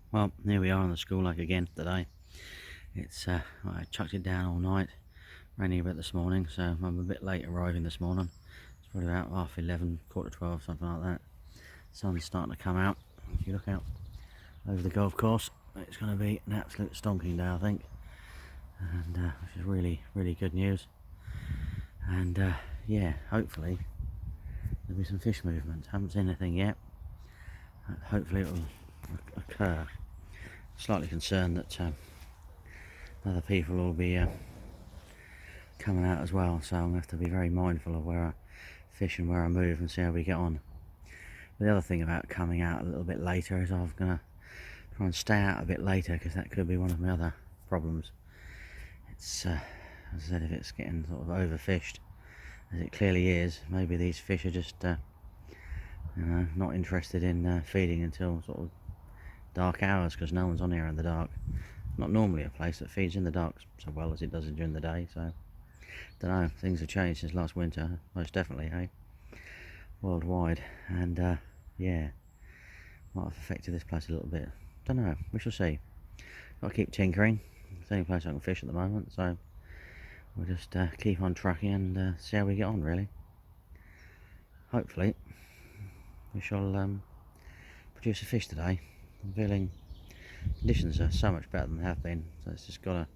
Well, here we are on the school lake again today. It's I chucked it down all night, raining a bit this morning, so I'm a bit late arriving this morning. It's probably about half 11, quarter to 12, something like that. Sun's starting to come out. If you look out over the golf course, it's going to be an absolute stonking day, I think, and which is really good news. And yeah, hopefully there'll be some fish movement. Haven't seen anything yet. Hopefully it will occur. Slightly concerned that other people will be coming out as well, so I'm going to have to be very mindful of where I fish and where I move and see how we get on. But the other thing about coming out a little bit later is I'm going to try and stay out a bit later, because that could be one of my other problems. It's as I said, if it's getting sort of overfished, as it clearly is, maybe these fish are just not interested in feeding until sort of dark hours, because no one's on here in the dark. Not normally a place that feeds in the dark so well as it does during the day, so don't know, things have changed since last winter, most definitely, hey, worldwide, and yeah, might have affected this place a little bit. Don't know, we shall see. Got to keep tinkering. It's the only place I can fish at the moment, so we'll just keep on trucking and see how we get on, really. Hopefully we shall produce a fish today. I'm feeling conditions are so much better than they have been, so it's just gotta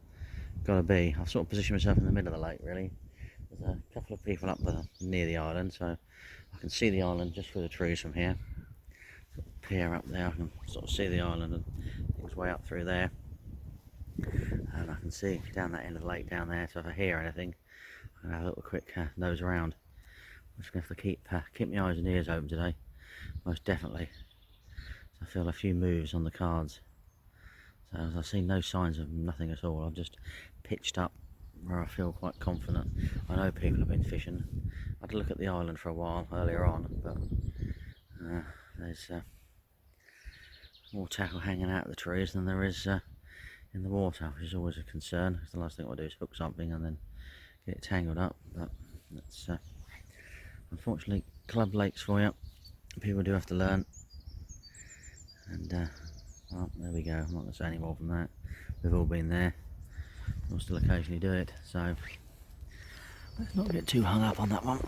be. I've sort of positioned myself in the middle of the lake, really. There's a couple of people up near the island, so I can see the island just through the trees from here. Sort of peer up there, I can sort of see the island and things way up through there, and I can see down that end of the lake down there, so if I hear anything I can have a little quick nose around. I'm just going to have to keep my eyes and ears open today, most definitely. So I feel a few moves on the cards. So as I've seen no signs of nothing at all, I've just pitched up where I feel quite confident. I know people have been fishing. I had a look at the island for a while earlier on, but there's more tackle hanging out of the trees than there is in the water, which is always a concern, because the last thing I want to do is hook something and then get it tangled up. But that's unfortunately club lakes for you. People do have to learn, and well, there we go. I'm not going to say any more than that. We've all been there. We'll still occasionally do it, so let's not get too hung up on that one.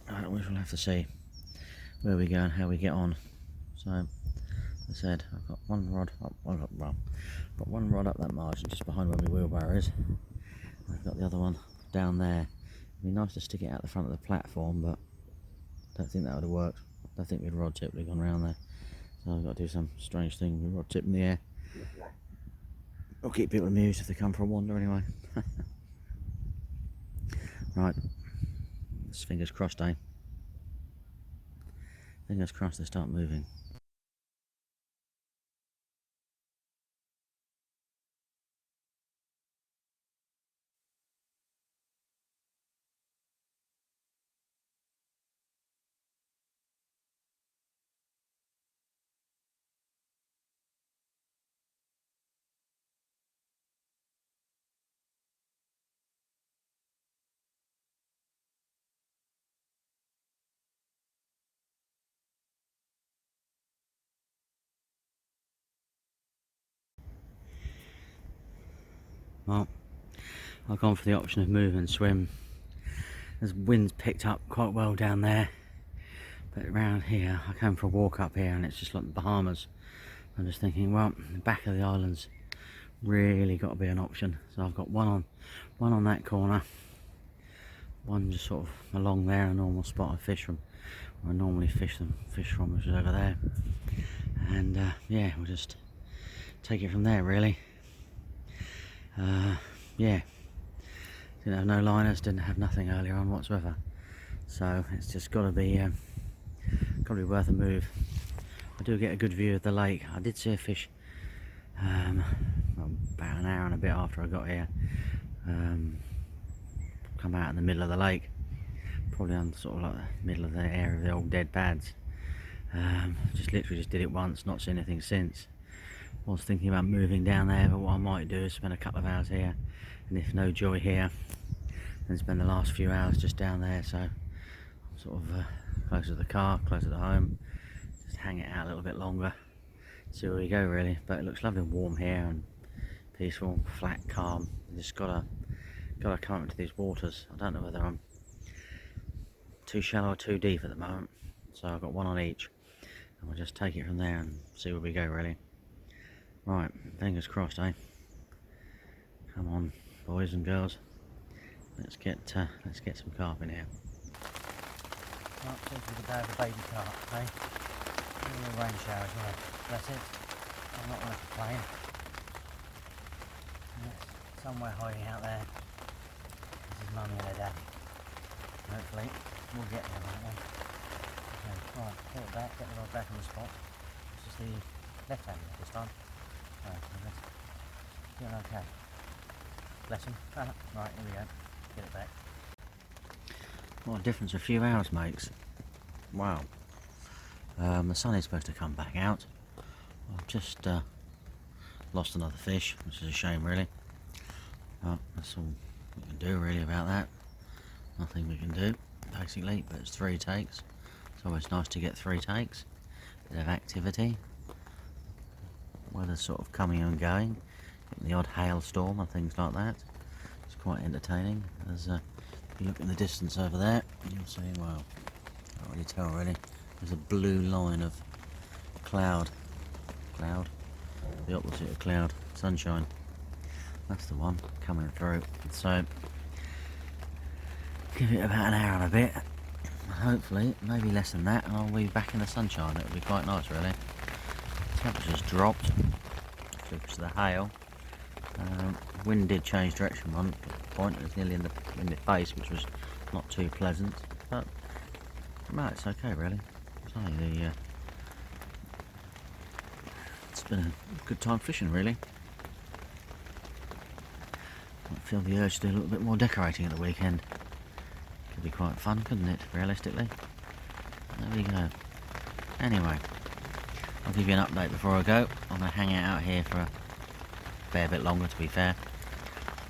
Right, we shall have to see where we go and how we get on. So, as I said, I've got one rod up. Got one rod up that margin just behind where my wheelbarrow is. I've got the other one down there. It'd be nice to stick it out the front of the platform, but I don't think that would have worked. I don't think my rod tip would have gone around there. So I've got to do some strange thing with rod tip in the air. I'll keep people amused if they come for a wander anyway. Right, it's fingers crossed, eh? Fingers crossed they start moving. Well, I've gone for the option of move and swim. There's wind's picked up quite well down there, but around here, I came for a walk up here and it's just like the Bahamas. I'm just thinking, well, the back of the island's really got to be an option. So I've got one on that corner, one just sort of along there, a normal spot I fish from, where I normally fish from, which is over there. And yeah, we'll just take it from there, really. Yeah, didn't have no liners, didn't have nothing earlier on whatsoever, so it's just got to be worth a move. I do get a good view of the lake. I did see a fish about an hour and a bit after I got here, come out in the middle of the lake, probably on sort of like the middle of the area of the old dead pads. Just literally just did it once, not seen anything since. I was thinking about moving down there, but what I might do is spend a couple of hours here, and if no joy here, then spend the last few hours just down there, so I'm sort of closer to the car, closer to home, just hang it out a little bit longer, see where we go really. But it looks lovely and warm here and peaceful, flat, calm. You just gotta come into these waters. I don't know whether I'm too shallow or too deep at the moment, so I've got one on each, and we'll just take it from there and see where we go really. Right, fingers crossed, eh? Come on, boys and girls, let's get some carp in here. Right, seems to be the day of the baby carp, eh? A little rain shower as well. That's it. I'm not going to complain. It's somewhere hiding out there. This is mummy and her daddy. Hopefully we'll get them that one. Okay, right, pull it back, get the rod back on the spot. This is the left hand this time. Right, doing okay. Bless him. Right, here we go. Get it back. What a difference a few hours makes. Wow. The sun is supposed to come back out. I've just lost another fish, which is a shame really. But that's all we can do really about that. Nothing we can do, basically, but it's 3 takes. It's always nice to get 3 takes. Bit of activity. Weather's sort of coming and going. Getting the odd hailstorm and things like that. It's quite entertaining. There's if you look in the distance over there, you'll see, well, can't really tell really. There's a blue line of cloud. The opposite of cloud. Sunshine. That's the one coming through. So give it about an hour and a bit. Hopefully, maybe less than that, and I'll be back in the sunshine. It'll be quite nice, really. Temperature's dropped because of the hail. Wind did change direction one point. It was nearly in the face, which was not too pleasant. But no, it's okay, really. It's only it's been a good time fishing, really. I feel the urge to do a little bit more decorating at the weekend. Could be quite fun, couldn't it, realistically? There we go. Anyway, I'll give you an update before I go. I'm going to hang out here for a fair bit longer, to be fair.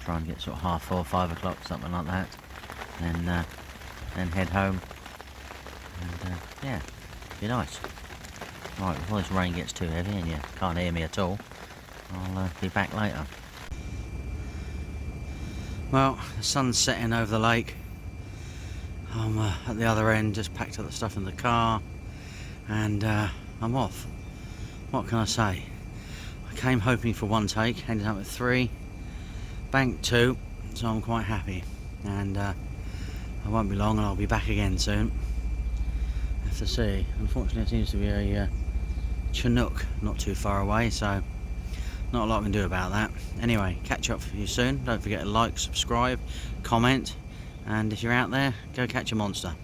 Try and get sort of 4:30, 5 o'clock, something like that. Then head home. And yeah, be nice. Right, before this rain gets too heavy and you can't hear me at all, I'll be back later. Well, the sun's setting over the lake. I'm at the other end, just packed up the stuff in the car, and I'm off. What can I say? I came hoping for 1 take, ended up with 3, banked 2, so I'm quite happy. And I won't be long, and I'll be back again soon. Have to see. Unfortunately, it seems to be a Chinook not too far away, so not a lot I can do about that. Anyway, catch up for you soon. Don't forget to like, subscribe, comment, and if you're out there, go catch a monster.